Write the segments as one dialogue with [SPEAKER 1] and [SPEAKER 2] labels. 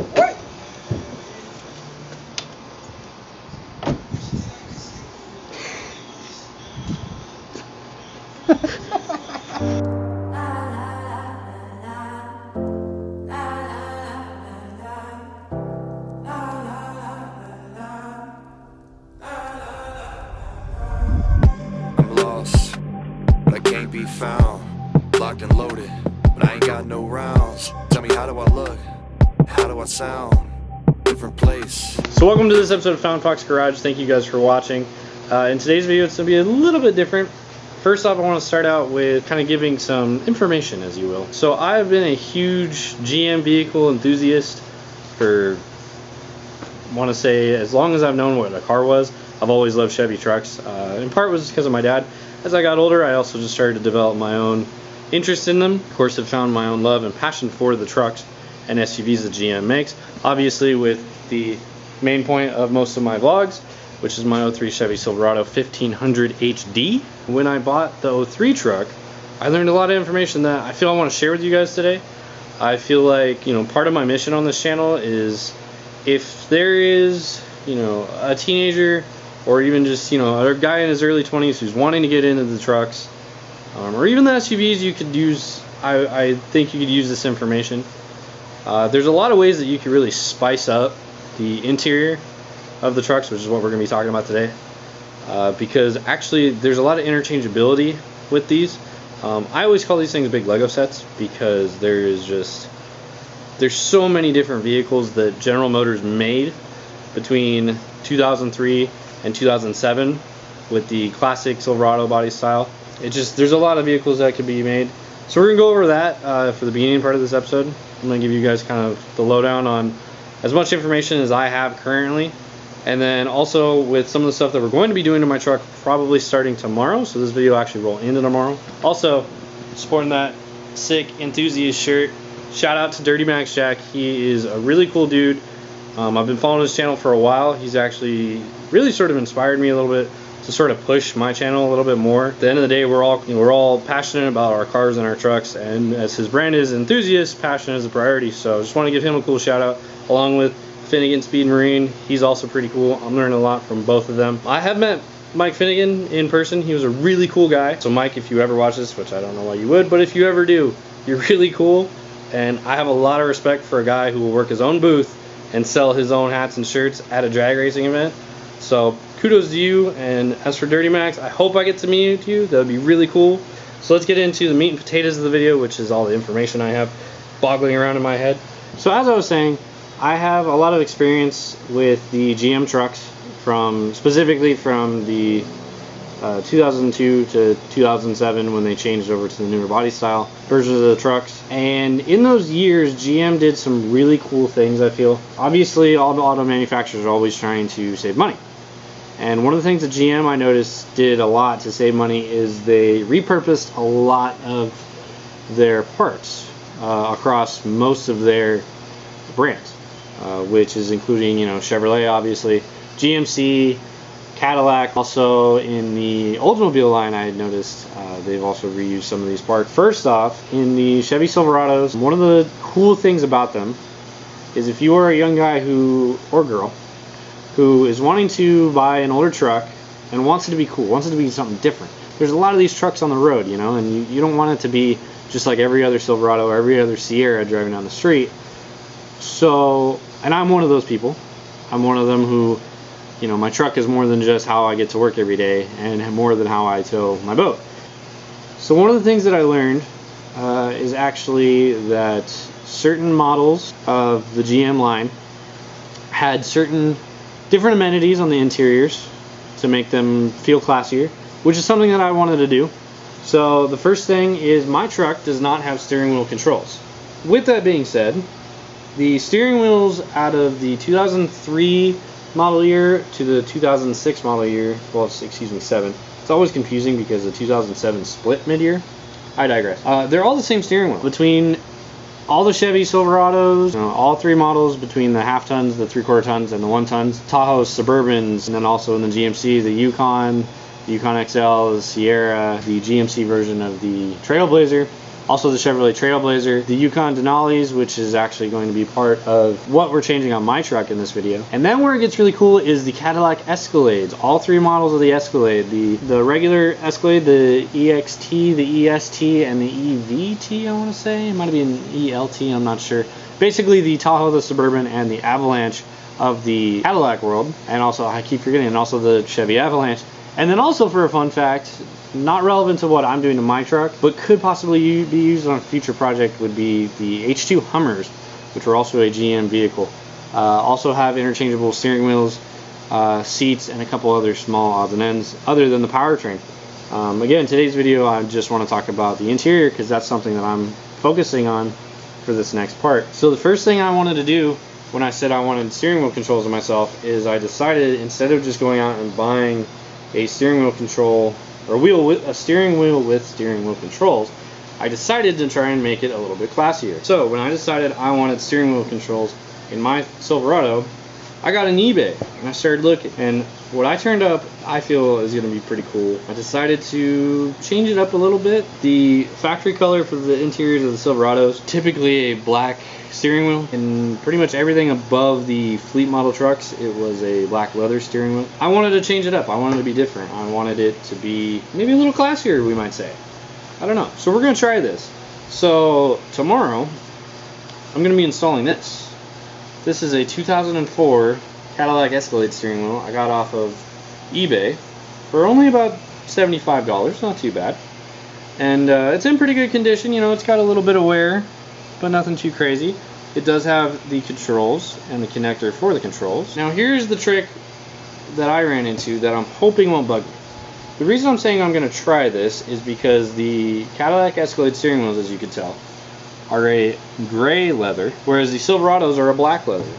[SPEAKER 1] Alright.
[SPEAKER 2] I'm lost, but I can't be found. Locked and loaded, but I ain't got no rounds. Tell me, how do I look? How do I sound? Different place.
[SPEAKER 3] So welcome to this episode of Found Fox Garage. Thank you guys for watching. In today's video, it's going to be a little bit different. First off, I want to start out with kind of giving some information, as you will. So I've been a huge GM vehicle enthusiast for, I want to say, as long as I've known what a car was. I've always loved Chevy trucks. In part was because of my dad. As I got older, I also just started to develop my own interest in them. Of course, I've found my own love and passion for the trucks and SUVs that GM makes. Obviously, with the main point of most of my vlogs, which is my 03 Chevy Silverado 1500 HD. When I bought the 03 truck, I learned a lot of information that I feel I want to share with you guys today. I feel like, part of my mission on this channel is, if there is, a teenager or even just, a guy in his early 20s who's wanting to get into the trucks, or even the SUVs, you could use, I think you could use this information. There's a lot of ways that you could really spice up the interior of the trucks, which is what we're going to be talking about today, because actually there's a lot of interchangeability with these. I always call these things big Lego sets, because there's so many different vehicles that General Motors made between 2003 and 2007 with the classic Silverado body style. There's a lot of vehicles that could be made. So we're going to go over that for the beginning part of this episode. I'm going to give you guys kind of the lowdown on as much information as I have currently. And then also with some of the stuff that we're going to be doing to my truck probably starting tomorrow. So this video will actually roll into tomorrow. Also, sporting that sick enthusiast shirt. Shout out to Dirty Max Jack. He is a really cool dude. I've been following his channel for a while. He's actually really sort of inspired me a little bit to sort of push my channel a little bit more. At the end of the day, we're all passionate about our cars and our trucks, and as his brand is enthusiast, passion is a priority. So I just want to give him a cool shout out, along with Finnegan Speed Marine. He's also pretty cool. I'm learning a lot from both of them. I have met Mike Finnegan in person. He was a really cool guy. So Mike, if you ever watch this, which I don't know why you would, but if you ever do, you're really cool. And I have a lot of respect for a guy who will work his own booth and sell his own hats and shirts at a drag racing event. So kudos to you. And as for Dirty Max, I hope I get to meet you. That would be really cool. So let's get into the meat and potatoes of the video, which is all the information I have boggling around in my head. So as I was saying, I have a lot of experience with the GM trucks, specifically from the 2002 to 2007, when they changed over to the newer body style versions of the trucks. And in those years, GM did some really cool things, I feel. Obviously, all the auto manufacturers are always trying to save money. And one of the things that GM, I noticed, did a lot to save money is they repurposed a lot of their parts across most of their brands, which is including, Chevrolet, obviously, GMC, Cadillac. Also in the Oldsmobile line, I had noticed they've also reused some of these parts. First off, in the Chevy Silverados, one of the cool things about them is, if you are a young guy or girl who is wanting to buy an older truck and wants it to be cool, wants it to be something different. There's a lot of these trucks on the road, and you don't want it to be just like every other Silverado or every other Sierra driving down the street. So, and I'm one of those people. I'm one of them who, my truck is more than just how I get to work every day, and more than how I tow my boat. So one of the things that I learned is actually that certain models of the GM line had certain different amenities on the interiors to make them feel classier, which is something that I wanted to do. So the first thing is, my truck does not have steering wheel controls. With that being said, the steering wheels out of the 2003 model year to the 2006 model year, well, excuse me, 7. It's always confusing because the 2007 split mid-year. I digress. They're all the same steering wheel. Between all the Chevy Silverados, all three models, between the half tons, the 3/4 tons, and the 1 tons, Tahoes, Suburbans, and then also in the GMC, the Yukon XL, the Sierra, the GMC version of the Trailblazer, Also the Chevrolet Trailblazer, the Yukon Denalis, which is actually going to be part of what we're changing on my truck in this video. And then where it gets really cool is the Cadillac Escalades. All three models of the Escalade, the regular Escalade, the EXT, the EST, and the EVT, I want to say. It might have been ELT, I'm not sure. Basically the Tahoe, the Suburban, and the Avalanche of the Cadillac world. And also, I keep forgetting, and also the Chevy Avalanche. And then also, for a fun fact, not relevant to what I'm doing to my truck, but could possibly be used on a future project, would be the H2 Hummers, which are also a GM vehicle. Also have interchangeable steering wheels, seats, and a couple other small odds and ends other than the powertrain. Again, today's video, I just want to talk about the interior because that's something that I'm focusing on for this next part. So the first thing I wanted to do when I said I wanted steering wheel controls of myself is I decided, instead of just going out and buying a steering wheel control or a steering wheel with steering wheel controls, I decided to try and make it a little bit classier. So when I decided I wanted steering wheel controls in my Silverado, I got an eBay and I started looking, and what I turned up I feel is going to be pretty cool. I decided to change it up a little bit. The factory color for the interiors of the Silverados, typically a black steering wheel, and pretty much everything above the fleet model trucks, it was a black leather steering wheel. I wanted to change it up. I wanted it to be different. I wanted it to be maybe a little classier, we might say. I don't know. So we're going to try this. So tomorrow I'm going to be installing this. This is a 2004 Cadillac Escalade steering wheel I got off of eBay for only about $75, not too bad. And it's in pretty good condition. You know, it's got a little bit of wear, but nothing too crazy. It does have the controls and the connector for the controls. Now here's the trick that I ran into that I'm hoping won't bug me. The reason I'm saying I'm going to try this is because the Cadillac Escalade steering wheels, as you can tell, are a gray leather, whereas the Silverados are a black leather.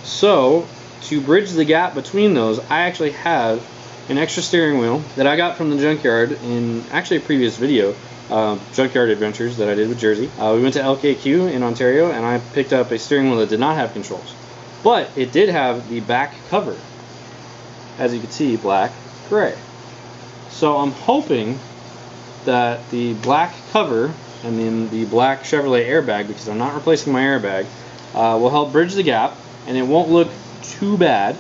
[SPEAKER 3] So to bridge the gap between those, I actually have an extra steering wheel that I got from the junkyard in actually a previous video, Junkyard Adventures, that I did with Jersey. We went to LKQ in Ontario and I picked up a steering wheel that did not have controls, but it did have the back cover, as you can see, black, gray. So I'm hoping that the black cover and then the black Chevrolet airbag, because I'm not replacing my airbag, will help bridge the gap, and it won't look too bad.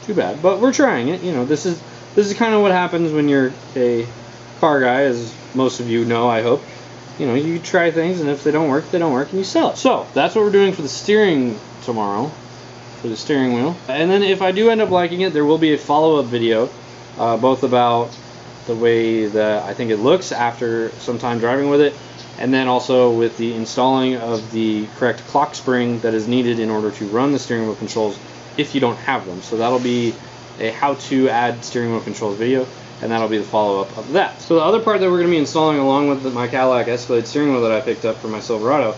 [SPEAKER 3] But we're trying it. You know, this is kind of what happens when you're a car guy, as most of you know, I hope. You know, you try things, and if they don't work, they don't work, and you sell it. So that's what we're doing for the steering tomorrow, for the steering wheel. And then if I do end up liking it, there will be a follow-up video, both about the way that I think it looks after some time driving with it, and then also with the installing of the correct clock spring that is needed in order to run the steering wheel controls if you don't have them. So that'll be a how to add steering wheel controls video, and that'll be the follow-up of that. So the other part that we're going to be installing along with my Cadillac Escalade steering wheel that I picked up for my Silverado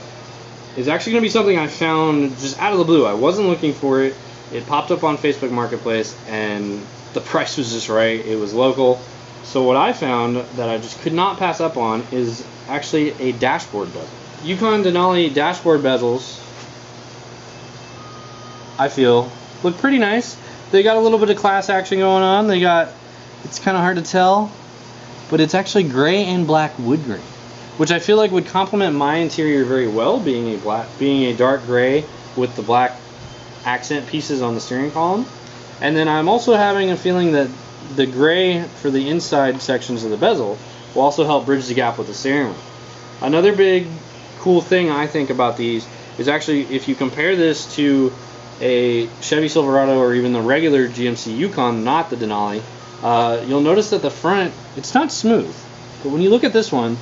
[SPEAKER 3] is actually going to be something I found just out of the blue. I wasn't looking for it. It popped up on Facebook Marketplace and the price was just right. It was local. So what I found that I just could not pass up on is actually a dashboard bezel. Yukon Denali dashboard bezels, I feel, look pretty nice. They got a little bit of class action going on. It's kind of hard to tell, but it's actually gray and black wood grain, which I feel like would complement my interior very well, being a dark gray with the black accent pieces on the steering column. And then I'm also having a feeling that the gray for the inside sections of the bezel will also help bridge the gap with the steering wheel. Another big cool thing I think about these is actually if you compare this to a Chevy Silverado or even the regular GMC Yukon, not the Denali, you'll notice that the front, it's not smooth, but when you look at this one,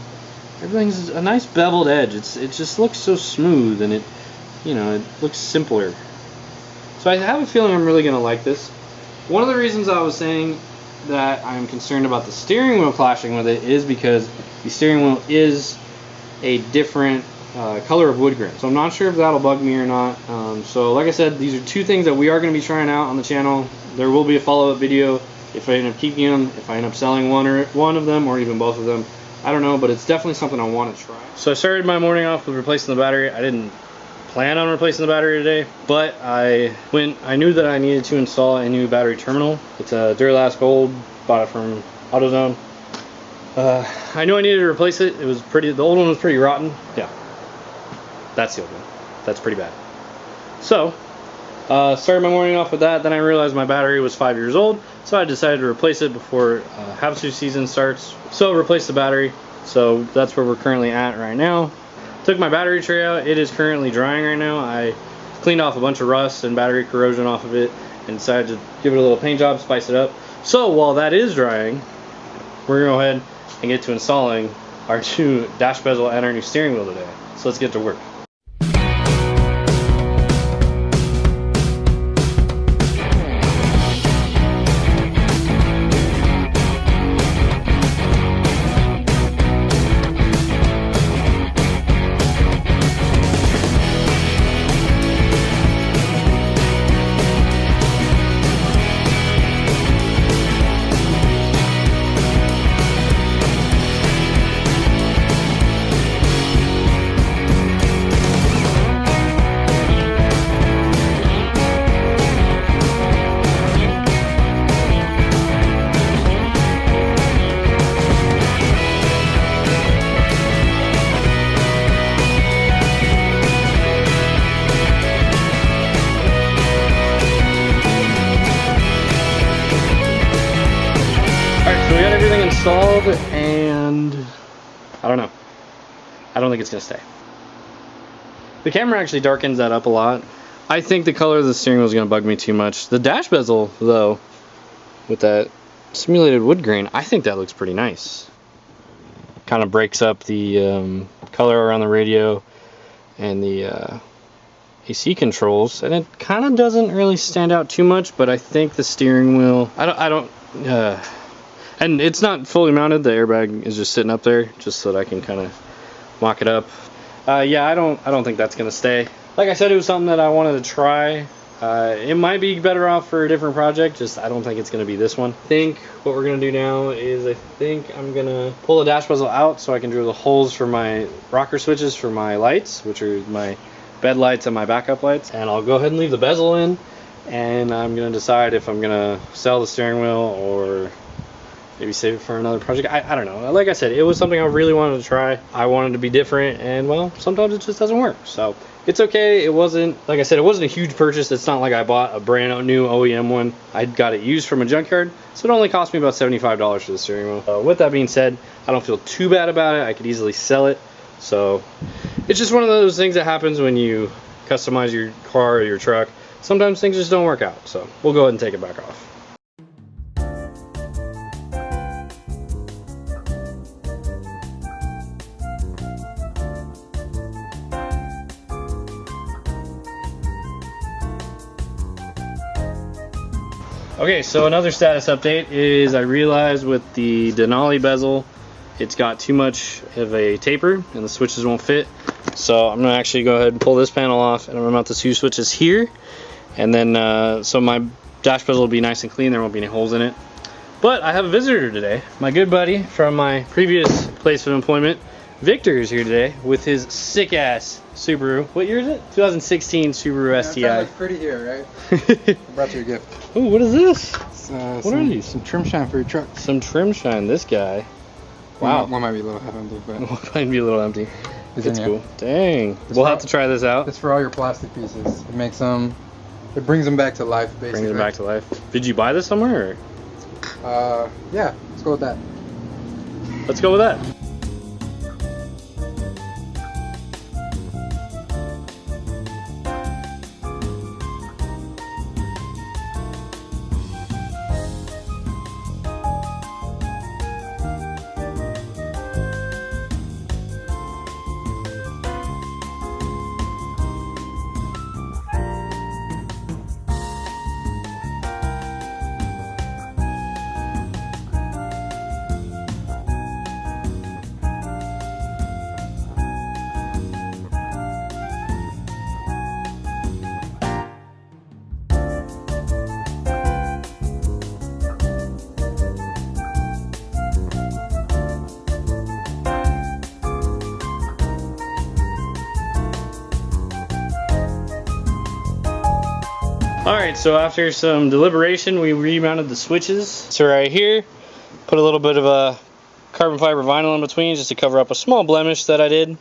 [SPEAKER 3] everything's a nice beveled edge. It just looks so smooth, and it looks simpler. So I have a feeling I'm really going to like this. One of the reasons I was saying that I'm concerned about the steering wheel clashing with it is because the steering wheel is a different color of wood grain. So I'm not sure if that'll bug me or not. So like I said, these are two things that we are going to be trying out on the channel. There will be a follow-up video if I end up keeping them, if I end up selling one of them or even both of them. I don't know, but it's definitely something I want to try. So I started my morning off with replacing the battery. I didn't plan on replacing the battery today, but I knew that I needed to install a new battery terminal. It's a Duralast Gold, bought it from AutoZone. I knew I needed to replace it. It was pretty, the old one was pretty rotten. Yeah, that's the old one. That's pretty bad. So, started my morning off with that. Then I realized my battery was 5 years old, so I decided to replace it before Havasu season starts. So replace the battery. So that's where we're currently at right now. Took my battery tray out. It is currently drying right now. I cleaned off a bunch of rust and battery corrosion off of it and decided to give it a little paint job, spice it up. So while that is drying, we're gonna go ahead and get to installing our new dash bezel and our new steering wheel today. So let's get to work. So we got everything installed, and I don't know. I don't think it's gonna stay. The camera actually darkens that up a lot. I think the color of the steering wheel is gonna bug me too much. The dash bezel, though, with that simulated wood grain, I think that looks pretty nice. Kind of breaks up the color around the radio and the AC controls, and it kind of doesn't really stand out too much. But I think the steering wheel, and it's not fully mounted. The airbag is just sitting up there, just so that I can kind of mock it up. Yeah, I don't think that's gonna stay. Like I said, it was something that I wanted to try. It might be better off for a different project. Just I don't think it's gonna be this one. I think what we're gonna do now is I think I'm gonna pull the dash bezel out so I can drill the holes for my rocker switches for my lights, which are my bed lights and my backup lights. And I'll go ahead and leave the bezel in, and I'm gonna decide if I'm gonna sell the steering wheel or maybe save it for another project. I don't know. Like I said, it was something I really wanted to try. I wanted to be different, and well, sometimes it just doesn't work. So it's okay. It wasn't, like I said, it wasn't a huge purchase. It's not like I bought a brand new OEM one. I got it used from a junkyard, so it only cost me about $75 for the steering wheel. With that being said, I don't feel too bad about it. I could easily sell it. So it's just one of those things that happens when you customize your car or your truck. Sometimes things just don't work out. So we'll go ahead and take it back off. Okay, so another status update is I realized with the Denali bezel, it's got too much of a taper and the switches won't fit. So I'm gonna actually go ahead and pull this panel off, and I'm gonna mount the two switches here. And then, so my dash bezel will be nice and clean, there won't be any holes in it. But I have a visitor today. My good buddy from my previous place of employment, Victor, is here today with his sick ass Subaru. What year is it? 2016 Subaru STI.
[SPEAKER 1] It's pretty here, right? I brought you a gift.
[SPEAKER 3] Ooh, what is this?
[SPEAKER 1] What
[SPEAKER 3] are these?
[SPEAKER 1] Some trim shine for your truck.
[SPEAKER 3] Some trim shine. This guy. Wow.
[SPEAKER 1] One might be a little half empty, but
[SPEAKER 3] one might be a little empty. It's cool. Dang. We'll have to try this out.
[SPEAKER 1] It's for all your plastic pieces. It makes them. It brings them back to life, basically.
[SPEAKER 3] Brings them back to life. Did you buy this somewhere? Or?
[SPEAKER 1] Yeah. Let's go with that.
[SPEAKER 3] Let's go with that. Alright, so after some deliberation, we remounted the switches. So right here, put a little bit of a carbon fiber vinyl in between just to cover up a small blemish that I did.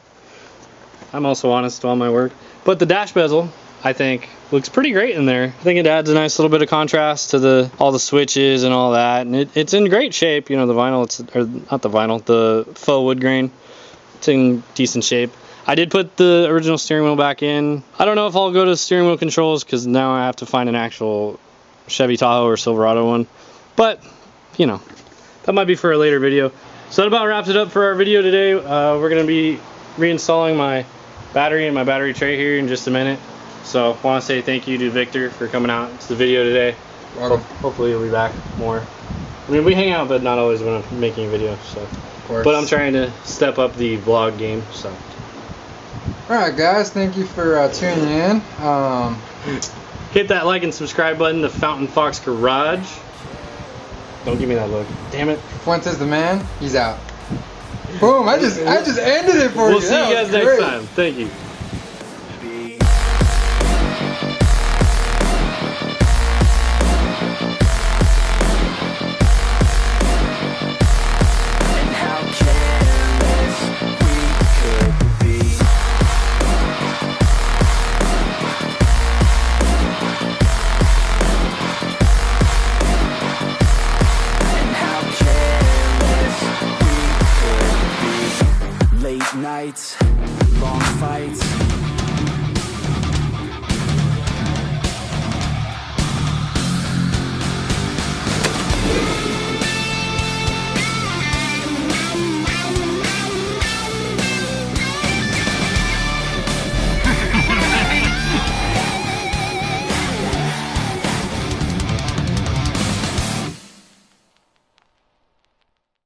[SPEAKER 3] I'm also honest to all my work. But the dash bezel, I think, looks pretty great in there. I think it adds a nice little bit of contrast to all the switches and all that, and it's in great shape. You know, the vinyl, or not the vinyl, the faux wood grain, it's in decent shape. I did put the original steering wheel back in. I don't know if I'll go to steering wheel controls because now I have to find an actual Chevy Tahoe or Silverado one, but you know, that might be for a later video. So that about wraps it up for our video today. We're going to be reinstalling my battery and my battery tray here in just a minute. So I want to say thank you to Victor for coming out to the video today.
[SPEAKER 1] Welcome.
[SPEAKER 3] Hopefully you'll be back more. I mean, we hang out, but not always when I'm making a video. So,
[SPEAKER 1] Of course.
[SPEAKER 3] but I'm trying to step up the vlog game. So,
[SPEAKER 1] Alright guys, thank you for tuning in.
[SPEAKER 3] hit that like and subscribe button to Fountain Fox Garage. Don't give me that look. Damn it.
[SPEAKER 1] Fuentes the man, he's out. Boom, I just ended it for you.
[SPEAKER 3] We'll see you guys next time. Thank you.
[SPEAKER 4] Late nights, long fights.